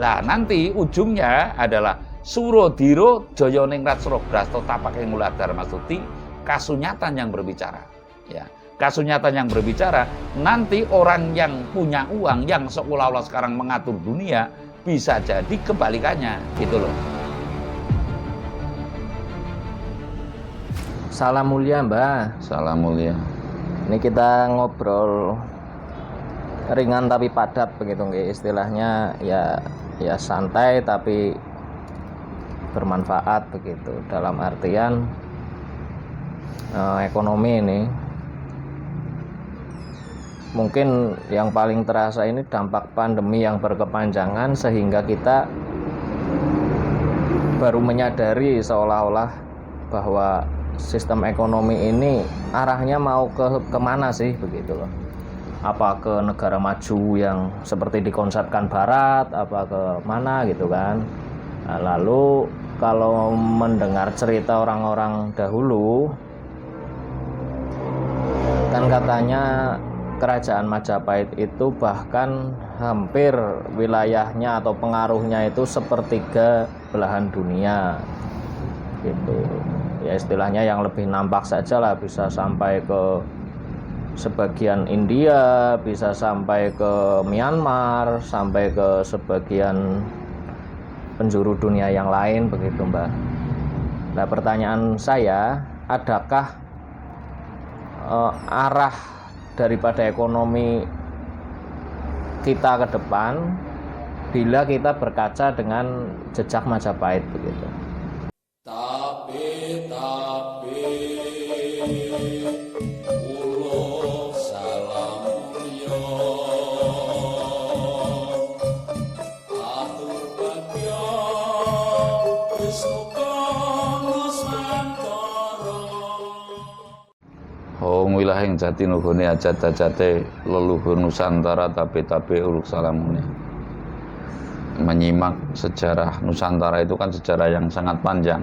Nah, nanti ujungnya adalah Surodiro Joyoningrat Surabrasto Tapake Ngulat Dharma Stuti, kasunyatan yang berbicara. Ya, kasunyatan yang berbicara, nanti orang yang punya uang, yang seolah-olah sekarang mengatur dunia, bisa jadi kebalikannya, gitu loh. Salam mulia, Mbah. Salam mulia. Ini kita ngobrol ringan tapi padat begitu nggih, istilahnya ya santai tapi bermanfaat begitu, dalam artian ekonomi ini mungkin yang paling terasa ini dampak pandemi yang berkepanjangan, sehingga kita baru menyadari seolah-olah bahwa sistem ekonomi ini arahnya mau kemana sih begitu loh. Apa ke negara maju yang seperti dikonsepkan Barat, apa ke mana gitu kan. Nah, lalu kalau mendengar cerita orang-orang dahulu, kan katanya kerajaan Majapahit itu bahkan hampir wilayahnya atau pengaruhnya itu sepertiga belahan dunia gitu. Ya istilahnya yang lebih nampak saja lah, bisa sampai ke sebagian India, bisa sampai ke Myanmar, sampai ke sebagian penjuru dunia yang lain begitu, Mbak. Nah, pertanyaan saya, adakah arah daripada ekonomi kita ke depan bila kita berkaca dengan jejak Majapahit begitu? Tapi uluk salam mulia atur bagya Wisnuka Nusantara. Hong wilahing jati nugone ajat-ajate leluhur Nusantara, tabe-tabe uluk salamune. Menyimak sejarah Nusantara itu kan sejarah yang sangat panjang.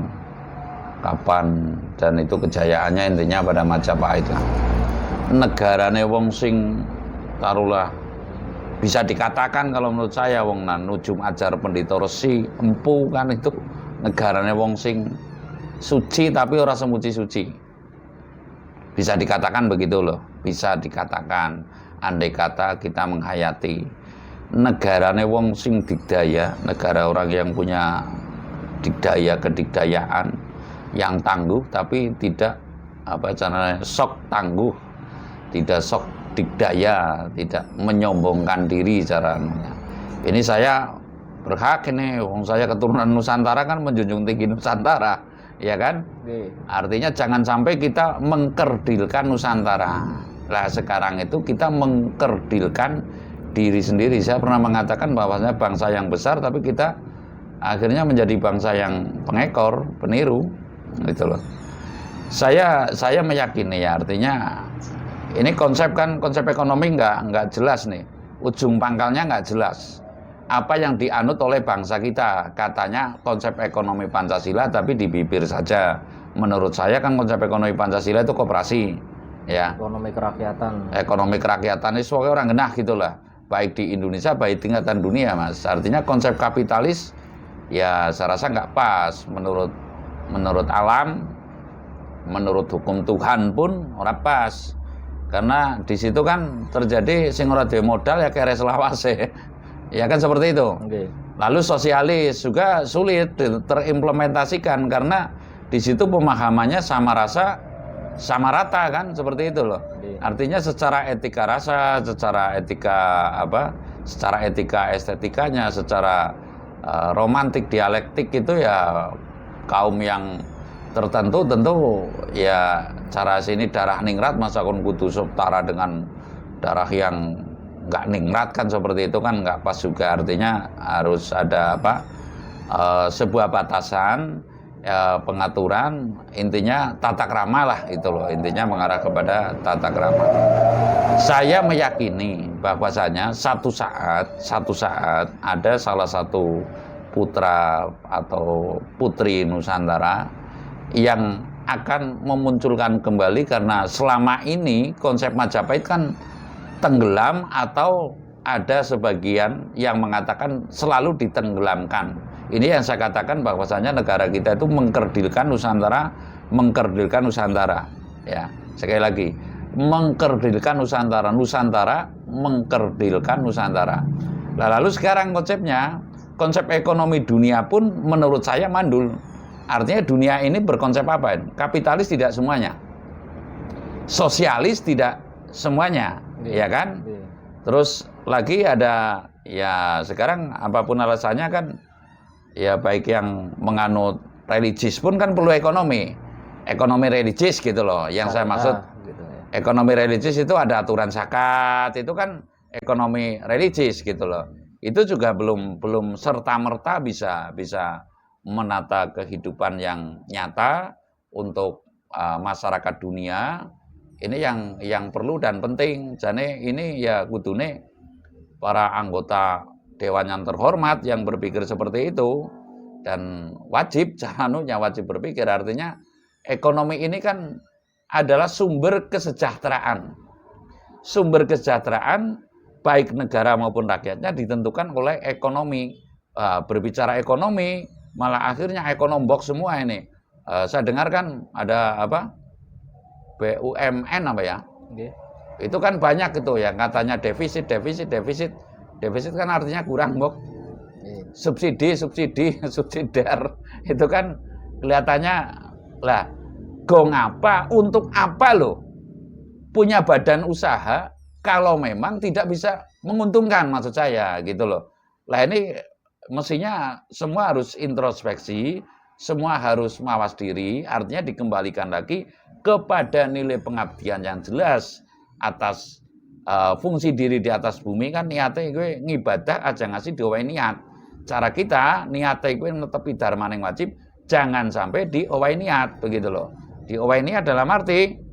Kapan dan itu kejayaannya intinya pada Majapahit lah. Negarane wong sing taruhlah bisa dikatakan kalau menurut saya wong nan nujum ajar pendito resi empu kan, itu negarane wong sing suci tapi ora semuci-suci. Bisa dikatakan begitu loh, bisa dikatakan andai kata kita menghayati negarane wong sing digdaya, negara orang yang punya digdaya, kedikdayaan yang tangguh tapi tidak sok tangguh, tidak sok digdaya, tidak menyombongkan diri caranya. Ini saya berhak ini, wong saya keturunan Nusantara kan, menjunjung tinggi Nusantara, ya kan? Artinya jangan sampai kita mengkerdilkan Nusantara. Lah sekarang itu kita mengkerdilkan diri sendiri. Saya pernah mengatakan bahwasanya bangsa yang besar tapi kita akhirnya menjadi bangsa yang pengekor, peniru, gitu loh. Saya meyakini ya, artinya ini konsep ekonomi nggak jelas nih, ujung pangkalnya nggak jelas. Apa yang dianut oleh bangsa kita, katanya konsep ekonomi Pancasila tapi di bibir saja. Menurut saya kan konsep ekonomi Pancasila itu koperasi, ya. Ekonomi kerakyatan itu pokoknya orang genah gitulah. Baik di Indonesia, baik tingkatan dunia, Mas. Artinya konsep kapitalis ya saya rasa nggak pas menurut alam, menurut hukum Tuhan pun ora pas. Karena di situ kan terjadi sing ora duwe modal ya kere selawase. Ya kan seperti itu. Okay. Lalu sosialis juga sulit terimplementasikan karena di situ pemahamannya sama rasa sama rata kan, seperti itu loh. Artinya secara etika rasa, secara etika estetikanya, secara romantik dialektik itu ya kaum yang tertentu tentu ya cara sini darah ningrat masa kon kudu setara dengan darah yang nggak ningrat kan, seperti itu kan nggak pas juga. Artinya harus ada sebuah batasan, pengaturan, intinya tata krama lah itu loh, intinya mengarah kepada tata krama. Saya meyakini bahwasanya satu saat ada salah satu putra atau putri Nusantara yang akan memunculkan kembali, karena selama ini konsep Majapahit kan tenggelam atau ada sebagian yang mengatakan selalu ditenggelamkan. Ini yang saya katakan bahwasanya negara kita itu mengkerdilkan Nusantara, ya. Sekali lagi, mengkerdilkan Nusantara, mengkerdilkan Nusantara. Nah, lalu sekarang konsep ekonomi dunia pun menurut saya mandul. Artinya dunia ini berkonsep apa? Kapitalis tidak semuanya, sosialis tidak semuanya, ya kan? Terus lagi ada, ya sekarang apapun alasannya kan, ya baik yang menganut religius pun kan perlu ekonomi religius gitu loh. Yang saya maksud gitu ya. ekonomi religius itu ada aturan zakat, itu kan ekonomi religius gitu loh. Itu juga belum serta-merta bisa menata kehidupan yang nyata untuk masyarakat dunia. Ini yang perlu dan penting. Jadi ini ya kudune para anggota dewan yang terhormat yang berpikir seperti itu, dan wajib berpikir. Artinya ekonomi ini kan adalah sumber kesejahteraan baik negara maupun rakyatnya ditentukan oleh ekonomi. Berbicara ekonomi malah akhirnya ekonom box semua ini. Saya dengar kan ada apa, BUMN apa ya, itu kan banyak itu ya, katanya defisit kan artinya kurang, Bok. Subsidiar itu kan kelihatannya lah, gong apa, untuk apa loh punya badan usaha kalau memang tidak bisa menguntungkan, maksud saya gitu loh. Lah ini mestinya semua harus introspeksi, semua harus mawas diri, artinya dikembalikan lagi kepada nilai pengabdian yang jelas atas fungsi diri di atas bumi. Kan niatnya gue ngibadah aja ngasih diowahi niat. Cara kita niatnya gue netepi dharmaning wajib, jangan sampai diowahi niat, begitu loh. Diowahi niat dalam arti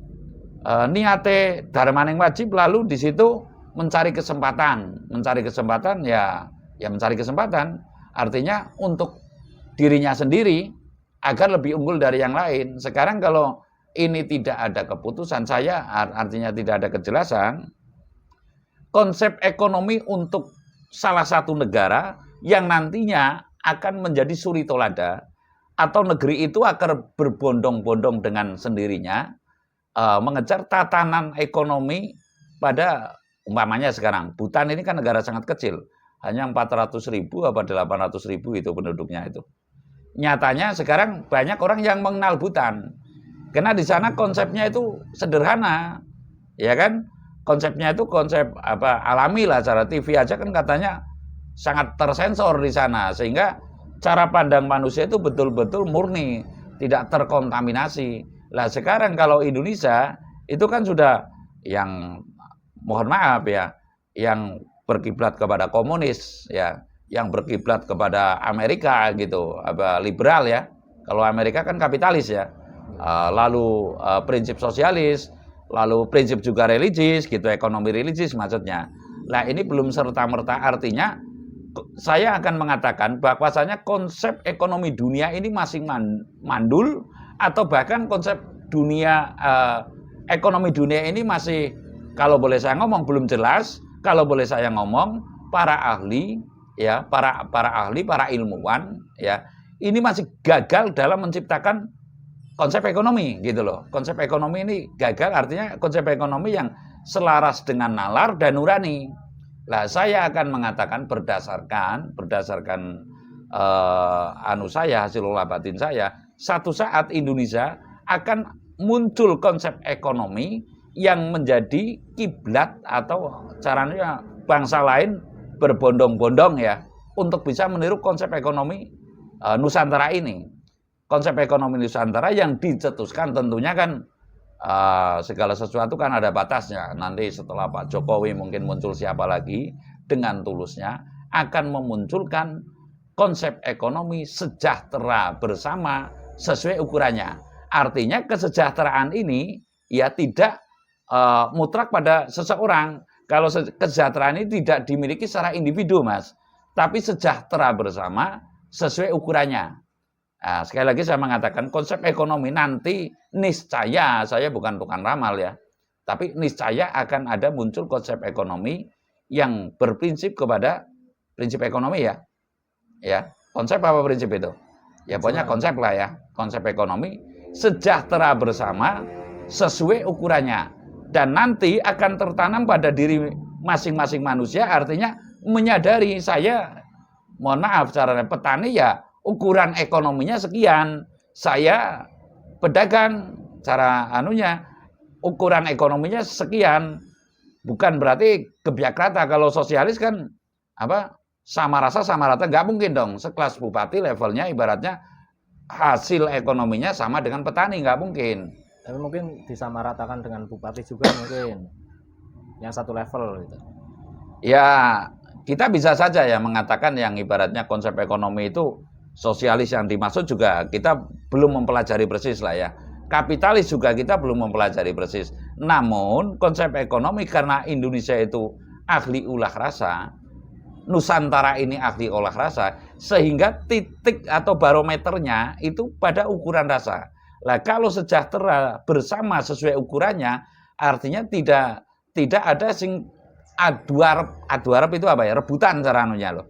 niatnya dharmaning wajib, lalu di situ mencari kesempatan ya mencari kesempatan, artinya untuk dirinya sendiri agar lebih unggul dari yang lain. Sekarang kalau ini tidak ada keputusan, artinya tidak ada kejelasan konsep ekonomi untuk salah satu negara yang nantinya akan menjadi suri tolada, atau negeri itu akan berbondong-bondong dengan sendirinya mengejar tatanan ekonomi pada, umpamanya sekarang Bhutan ini kan negara sangat kecil, hanya 400.000 apa 800.000 itu penduduknya itu. Nyatanya sekarang banyak orang yang mengenal Bhutan. Karena di sana konsepnya itu sederhana, ya kan? Konsepnya itu konsep apa, alami lah. Cara TV aja kan katanya sangat tersensor di sana, sehingga cara pandang manusia itu betul-betul murni, tidak terkontaminasi. Lah sekarang kalau Indonesia itu kan sudah yang, mohon maaf ya, yang berkiblat kepada komunis ya, yang berkiblat kepada Amerika gitu, apa liberal ya. Kalau Amerika kan kapitalis ya. Lalu prinsip sosialis, lalu prinsip juga religius gitu, ekonomi religius maksudnya. Nah ini belum serta-merta, artinya saya akan mengatakan bahwasanya konsep ekonomi dunia ini masih mandul, atau bahkan konsep dunia ekonomi dunia ini masih, kalau boleh saya ngomong, belum jelas. Kalau boleh saya ngomong, para ahli ya, para ilmuwan ya, ini masih gagal dalam menciptakan konsep ekonomi gitu loh. Konsep ekonomi ini gagal, artinya konsep ekonomi yang selaras dengan nalar dan nurani. Nah, saya akan mengatakan berdasarkan hasil olah batin saya, satu saat Indonesia akan muncul konsep ekonomi yang menjadi kiblat, atau caranya bangsa lain berbondong-bondong ya untuk bisa meniru konsep ekonomi Nusantara ini. Konsep ekonomi Nusantara yang dicetuskan tentunya kan segala sesuatu kan ada batasnya. Nanti setelah Pak Jokowi mungkin muncul siapa lagi dengan tulusnya akan memunculkan konsep ekonomi sejahtera bersama sesuai ukurannya. Artinya kesejahteraan ini ya tidak mutlak pada seseorang. Kalau kesejahteraan ini tidak dimiliki secara individu, Mas, tapi sejahtera bersama sesuai ukurannya. Nah, sekali lagi saya mengatakan konsep ekonomi nanti niscaya, saya bukan tukang ramal ya, tapi niscaya akan ada muncul konsep ekonomi yang berprinsip kepada prinsip ekonomi ya. Ya, konsep apa prinsip itu? Ya pokoknya konsep lah ya, konsep ekonomi sejahtera bersama sesuai ukurannya dan nanti akan tertanam pada diri masing-masing manusia, artinya menyadari saya, mohon maaf caranya petani ya ukuran ekonominya sekian, saya pedagang cara anunya ukuran ekonominya sekian, bukan berarti gebiak rata. Kalau sosialis kan apa sama rasa sama rata, nggak mungkin dong sekelas bupati levelnya ibaratnya hasil ekonominya sama dengan petani, nggak mungkin. Tapi mungkin disamaratakan dengan bupati juga mungkin yang satu level gitu. Ya kita bisa saja ya mengatakan yang ibaratnya konsep ekonomi itu sosialis yang dimaksud juga kita belum mempelajari persis lah ya. Kapitalis juga kita belum mempelajari persis. Namun konsep ekonomi karena Indonesia itu ahli ulah rasa, Nusantara ini ahli olah rasa, sehingga titik atau barometernya itu pada ukuran rasa. Lah kalau sejahtera bersama sesuai ukurannya, artinya tidak ada sing adu arep itu apa ya? Rebutan cara anunya loh.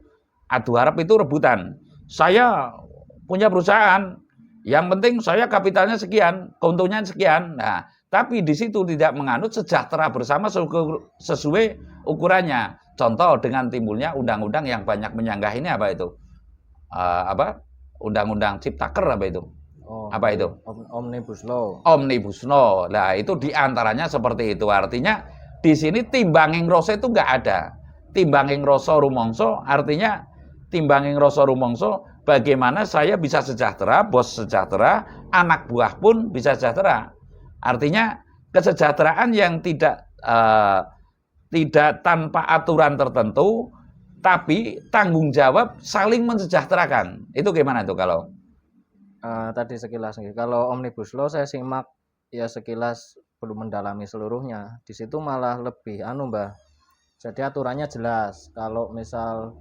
Adu arep itu rebutan. Saya punya perusahaan, yang penting saya kapitalnya sekian, keuntungannya sekian. Nah, tapi di situ tidak menganut sejahtera bersama sesuai ukurannya. Contoh dengan timbulnya undang-undang yang banyak menyanggah ini apa itu? Undang-undang Ciptaker apa itu? Oh, apa itu? Omnibus Law. Omnibus Law. Nah, itu diantaranya seperti itu. Artinya di sini timbanging rasa itu nggak ada. Timbanging rasa rumongso artinya timbanging rasa rumongso bagaimana saya bisa sejahtera, bos sejahtera, anak buah pun bisa sejahtera. Artinya kesejahteraan yang tidak tanpa aturan tertentu, tapi tanggung jawab saling mensejahterakan. Itu gimana tuh kalau? Tadi sekilas nih, kalau Omnibus Law saya simak ya sekilas, belum mendalami seluruhnya. Di situ malah lebih Mbah. Jadi aturannya jelas. Kalau misal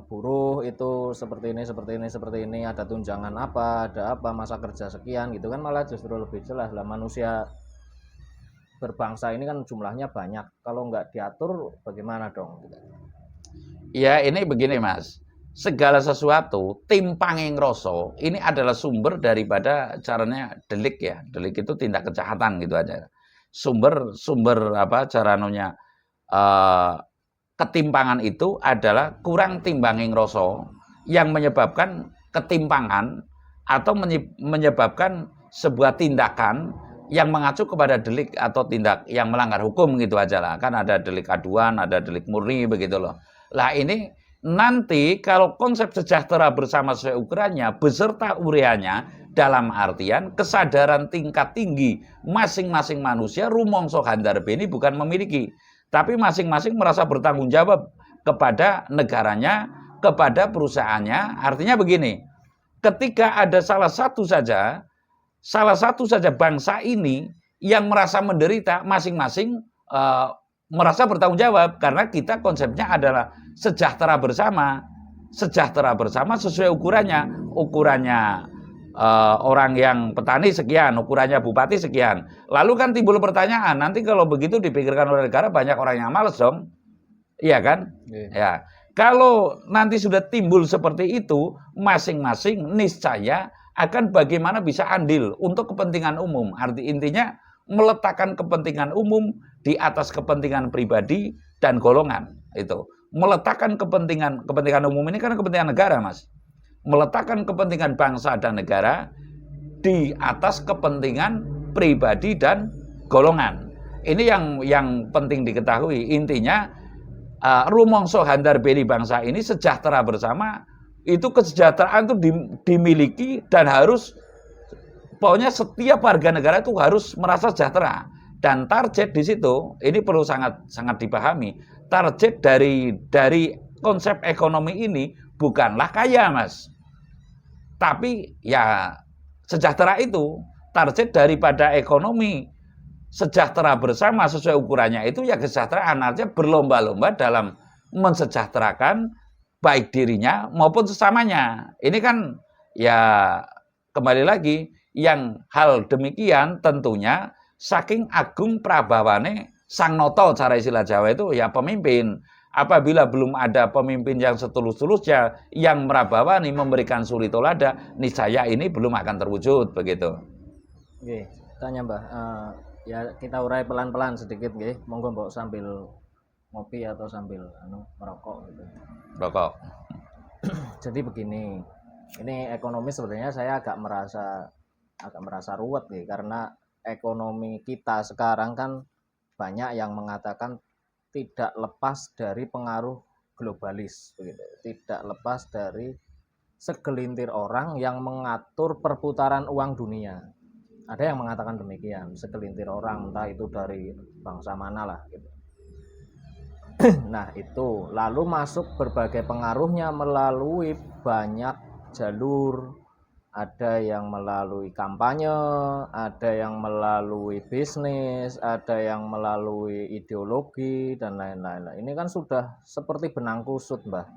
buruh itu seperti ini, ada tunjangan apa, ada apa, masa kerja sekian gitu kan, malah justru lebih jelas lah. Manusia berbangsa ini kan jumlahnya banyak, kalau nggak diatur bagaimana dong? Ya ini begini Mas, segala sesuatu timpanging rasa ini adalah sumber daripada caranya delik ya. Delik itu tindak kejahatan gitu aja. Sumber apa caranya ketimpangan itu adalah kurang timbanging rasa yang menyebabkan ketimpangan atau menyebabkan sebuah tindakan yang mengacu kepada delik atau tindak yang melanggar hukum gitu aja lah. Kan ada delik aduan, ada delik murni begitu loh. Lah ini nanti kalau konsep sejahtera bersama sesuai ukurannya beserta ureanya dalam artian kesadaran tingkat tinggi masing-masing manusia rumongso handar beni bukan memiliki, tapi masing-masing merasa bertanggung jawab kepada negaranya, kepada perusahaannya. Artinya begini, ketika ada salah satu saja bangsa ini yang merasa menderita, masing-masing merasa bertanggung jawab, karena kita konsepnya adalah sejahtera bersama sesuai ukurannya orang yang petani sekian, ukurannya bupati sekian. Lalu kan timbul pertanyaan, nanti kalau begitu dipikirkan oleh negara banyak orang yang males dong, iya kan? Ya, kalau nanti sudah timbul seperti itu, masing-masing niscaya akan bagaimana bisa andil untuk kepentingan umum. Intinya meletakkan kepentingan umum di atas kepentingan pribadi dan golongan. Itu meletakkan kepentingan umum ini kan kepentingan negara, Mas. Meletakkan kepentingan bangsa dan negara di atas kepentingan pribadi dan golongan. Ini yang penting diketahui. Intinya rumongso handar beni bangsa ini sejahtera bersama, itu kesejahteraan itu dimiliki dan harus, pokoknya setiap warga negara itu harus merasa sejahtera. Dan target di situ ini perlu sangat dipahami. Target dari konsep ekonomi ini bukanlah kaya, Mas. Tapi ya sejahtera itu target daripada ekonomi sejahtera bersama sesuai ukurannya itu ya kesejahteraan. Artinya berlomba-lomba dalam mensejahterakan baik dirinya maupun sesamanya. Ini kan ya kembali lagi, yang hal demikian tentunya saking agung prabawane Sang noto cara istilah Jawa itu ya pemimpin. Apabila belum ada pemimpin yang setulus-tulusnya, yang merabawani, memberikan suri tolada, niscaya ini belum akan terwujud, begitu. Oke, tanya Mbah. Ya kita urai pelan-pelan sedikit, nggih. Monggo mbok sambil ngopi atau sambil merokok gitu. Rokok. Jadi begini, ini ekonomi sebenarnya saya agak merasa ruwet nih, karena ekonomi kita sekarang kan banyak yang mengatakan tidak lepas dari pengaruh globalis, begitu. Tidak lepas dari segelintir orang yang mengatur perputaran uang dunia. Ada yang mengatakan demikian, segelintir orang, entah itu dari bangsa mana lah gitu. Nah itu lalu masuk berbagai pengaruhnya melalui banyak jalur. Ada yang melalui kampanye, ada yang melalui bisnis, ada yang melalui ideologi, dan lain-lain. Ini kan sudah seperti benang kusut, Mbah.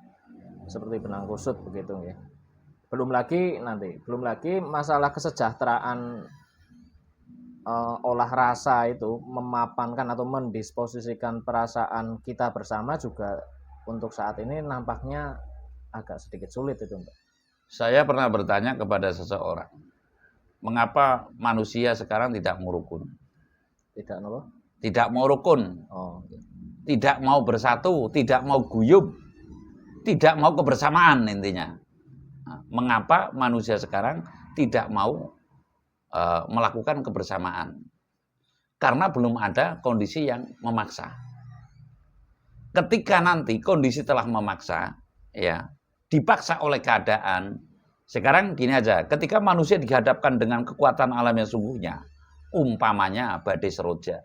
Seperti benang kusut begitu ya. Belum lagi masalah kesejahteraan olah rasa itu, memapankan atau mendisposisikan perasaan kita bersama juga untuk saat ini nampaknya agak sedikit sulit itu, Mbak. Saya pernah bertanya kepada seseorang, mengapa manusia sekarang tidak mau rukun? Tidak apa? Tidak mau rukun, Oh, okay. tidak mau bersatu, tidak mau guyub, tidak mau kebersamaan intinya. Nah, mengapa manusia sekarang tidak mau melakukan kebersamaan? Karena belum ada kondisi yang memaksa. Ketika nanti kondisi telah memaksa, ya, dipaksa oleh keadaan. Sekarang gini aja, ketika manusia dihadapkan dengan kekuatan alam yang sungguhnya, umpamanya badai seroja,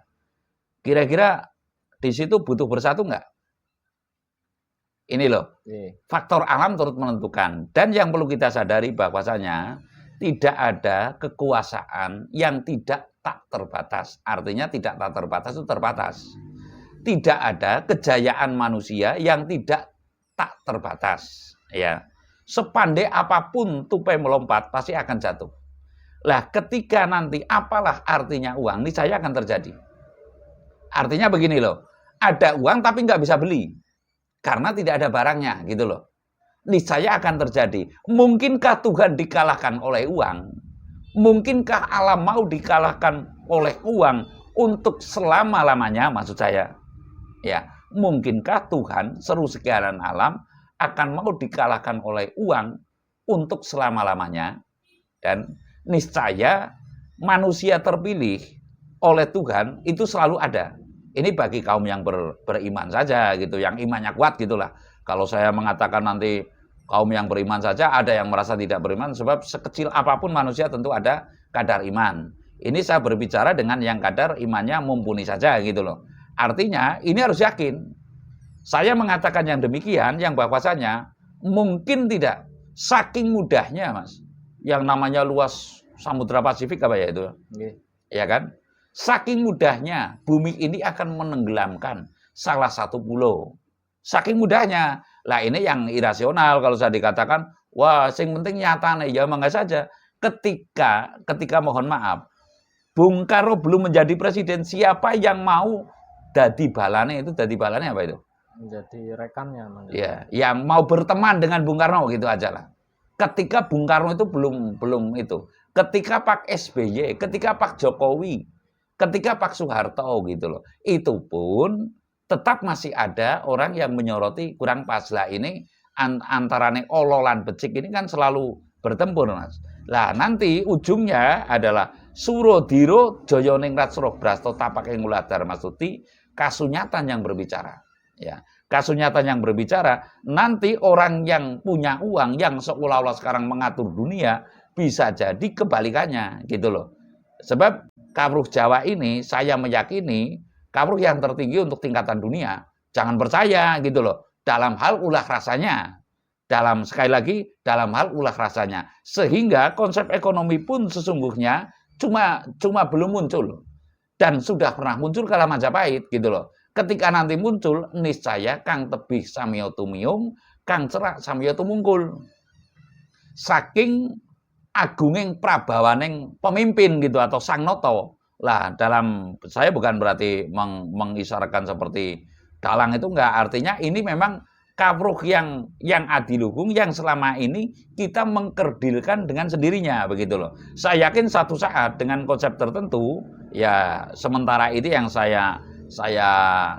kira-kira di situ butuh bersatu nggak? Ini loh, faktor alam turut menentukan. Dan yang perlu kita sadari bahwasanya tidak ada kekuasaan yang tidak tak terbatas. Artinya tidak tak terbatas itu terbatas. Tidak ada kejayaan manusia yang tidak tak terbatas. Ya, sepandai apapun tupai melompat pasti akan jatuh. Lah, ketika nanti apalah artinya uang, ini saya akan terjadi. Artinya begini loh, ada uang tapi nggak bisa beli karena tidak ada barangnya, gitu loh. Niscaya akan terjadi. Mungkinkah Tuhan dikalahkan oleh uang? Mungkinkah alam mau dikalahkan oleh uang untuk selama-lamanya? Maksud saya, ya, mungkinkah Tuhan seru sekalian alam akan mau dikalahkan oleh uang untuk selama-lamanya? Dan niscaya manusia terpilih oleh Tuhan itu selalu ada. Ini bagi kaum yang beriman saja gitu, yang imannya kuat gitulah. Kalau saya mengatakan nanti kaum yang beriman saja, ada yang merasa tidak beriman, sebab sekecil apapun manusia tentu ada kadar iman. Ini saya berbicara dengan yang kadar imannya mumpuni saja gitu loh. Artinya ini harus yakin. Saya mengatakan yang demikian, yang bahwasanya mungkin tidak, saking mudahnya Mas, yang namanya luas Samudra Pasifik apa ya itu, ya kan? Saking mudahnya bumi ini akan menenggelamkan salah satu pulau. Saking mudahnya. Lah ini yang irasional kalau saya dikatakan, wah, sing penting nyata nih, ya mangga saja. Ketika mohon maaf, Bung Karno belum menjadi presiden, siapa yang mau dadi balane itu? Dadi balane apa itu? Menjadi rekannya. Ya, yang mau berteman dengan Bung Karno gitu aja lah. Ketika Bung Karno itu belum itu. Ketika Pak SBY, ketika Pak Jokowi, ketika Pak Soeharto gitu loh. Itu pun tetap masih ada orang yang menyoroti kurang pas. Lah ini antarane ololan becik ini kan selalu bertempur Mas. Lah nanti ujungnya adalah Surodiro Joyoningrat Suroh Brasto Tapak Nguladar Masuti, kasunyatan yang berbicara. Ya, kasunyatan yang berbicara, nanti orang yang punya uang yang seolah-olah sekarang mengatur dunia bisa jadi kebalikannya gitu loh. Sebab kawruh Jawa ini saya meyakini kawruh yang tertinggi untuk tingkatan dunia. Jangan percaya gitu loh. Dalam hal ulah rasanya. Sekali lagi dalam hal ulah rasanya. Sehingga konsep ekonomi pun sesungguhnya cuma belum muncul. Dan sudah pernah muncul kala Majapahit gitu loh. Ketika nanti muncul, niscaya kang tebih samiya tumiung, kang cerak samiya tumungkul. Saking agunging prabawaning pemimpin gitu atau sang noto, Lah, saya bukan berarti mengisyaratkan seperti dalang itu enggak, artinya ini memang kawruh yang adiluhung yang selama ini kita mengkerdilkan dengan sendirinya begitu loh. Saya yakin satu saat dengan konsep tertentu ya sementara ini yang saya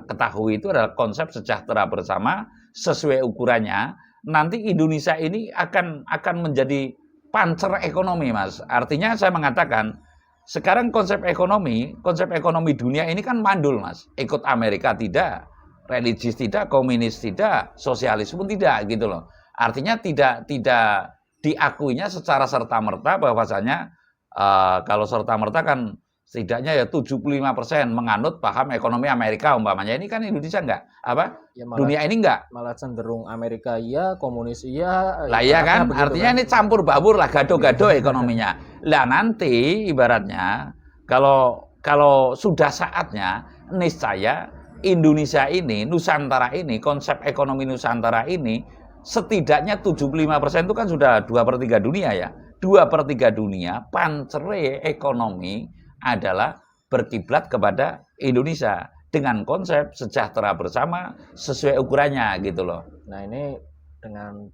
ketahui itu adalah konsep sejahtera bersama sesuai ukurannya. Nanti Indonesia ini akan menjadi pancer ekonomi, Mas. Artinya saya mengatakan sekarang konsep ekonomi dunia ini kan mandul, Mas. Ikut Amerika tidak, religius tidak, komunis tidak, sosialis pun tidak gitu loh. Artinya tidak diakuinya secara serta-merta bahwasanya kalau serta-merta kan setidaknya ya 75% menganut paham ekonomi Amerika umpamanya. Ini kan Indonesia enggak, Ya, dunia ini enggak. Malah cenderung Amerika iya, komunis iya. Lah iya kan, begitu, artinya ini campur baur lah, gado-gado ekonominya. Lah nanti ibaratnya kalau sudah saatnya niscaya Indonesia ini, Nusantara ini, konsep ekonomi Nusantara ini setidaknya 75% itu kan sudah 2/3 dunia ya. 2/3 dunia pancere ekonomi adalah berkiblat kepada Indonesia dengan konsep sejahtera bersama sesuai ukurannya gitu loh. Nah, ini dengan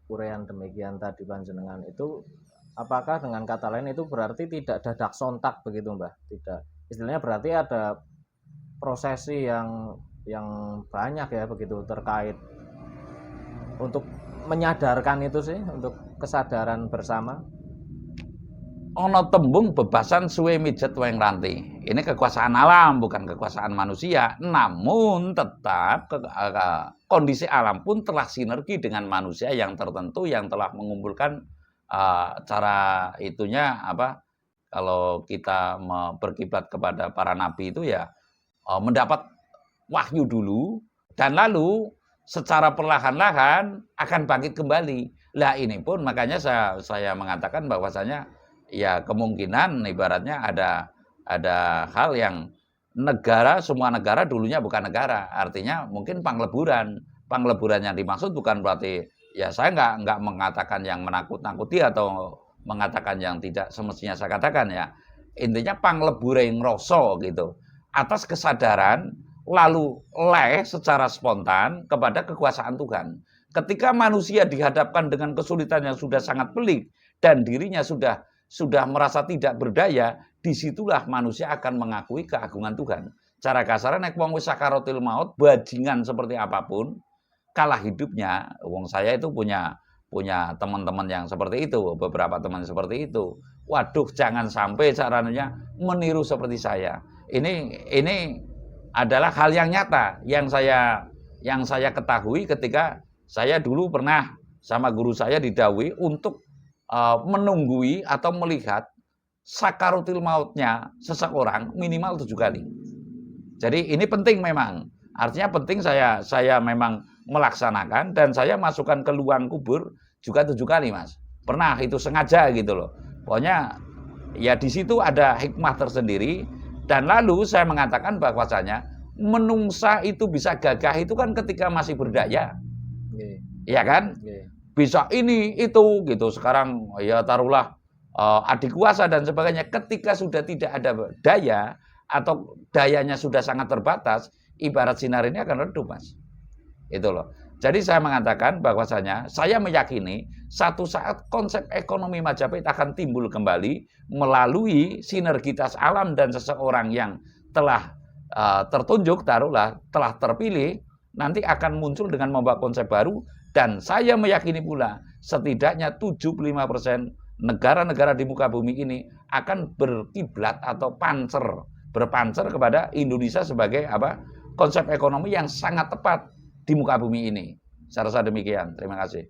uraian demikian tadi panjenengan itu, apakah dengan kata lain itu berarti tidak dadak sontak begitu, Mbah? Tidak. Istilahnya berarti ada prosesi yang banyak ya begitu terkait untuk menyadarkan itu sih, untuk kesadaran bersama. Ono tembung bebasan suwe mijet weng ranti. Ini kekuasaan alam, bukan kekuasaan manusia. Namun tetap kondisi alam pun telah sinergi dengan manusia yang tertentu yang telah mengumpulkan cara itunya kalau kita berkiblat kepada para nabi itu ya mendapat wahyu dulu dan lalu secara perlahan-lahan akan bangkit kembali. Lah ini pun makanya saya mengatakan bahwasanya ya kemungkinan ibaratnya ada hal yang semua negara dulunya bukan negara, artinya mungkin pangleburan yang dimaksud bukan berarti ya saya nggak mengatakan yang menakut-nakuti atau mengatakan yang tidak semestinya saya katakan ya, intinya panglebure ngroso gitu atas kesadaran lalu secara spontan kepada kekuasaan Tuhan. Ketika manusia dihadapkan dengan kesulitan yang sudah sangat pelik dan dirinya sudah merasa tidak berdaya, disitulah manusia akan mengakui keagungan Tuhan. Cara kasarnya nek wong wis sakaratil maut, bajingan seperti apapun, kalah hidupnya. Wong saya itu punya teman-teman yang seperti itu, beberapa teman seperti itu. Waduh, jangan sampai caranya meniru seperti saya. Ini adalah hal yang nyata yang saya ketahui ketika saya dulu pernah sama guru saya didhawuhi untuk menunggui atau melihat sakaratul mautnya seseorang minimal 7 kali. Jadi ini penting memang. Artinya penting saya memang melaksanakan dan saya masukkan ke lubang kubur juga 7 kali, Mas. Pernah itu sengaja gitu loh. Pokoknya ya di situ ada hikmah tersendiri. Dan lalu saya mengatakan bahwasanya menungsa itu bisa gagah itu kan ketika masih berdaya. Iya kan? Bisa ini itu gitu. Sekarang ya taruhlah adik kuasa dan sebagainya. Ketika sudah tidak ada daya atau dayanya sudah sangat terbatas, ibarat sinar ini akan redup, Mas. Itu loh. Jadi saya mengatakan bahwasanya saya meyakini satu saat konsep ekonomi Majapahit akan timbul kembali melalui sinergitas alam dan seseorang yang telah tertunjuk, taruhlah telah terpilih, nanti akan muncul dengan membawa konsep baru. Dan saya meyakini pula setidaknya 75% negara-negara di muka bumi ini akan berkiblat atau berpancer kepada Indonesia sebagai konsep ekonomi yang sangat tepat di muka bumi ini. Saya rasa demikian. Terima kasih.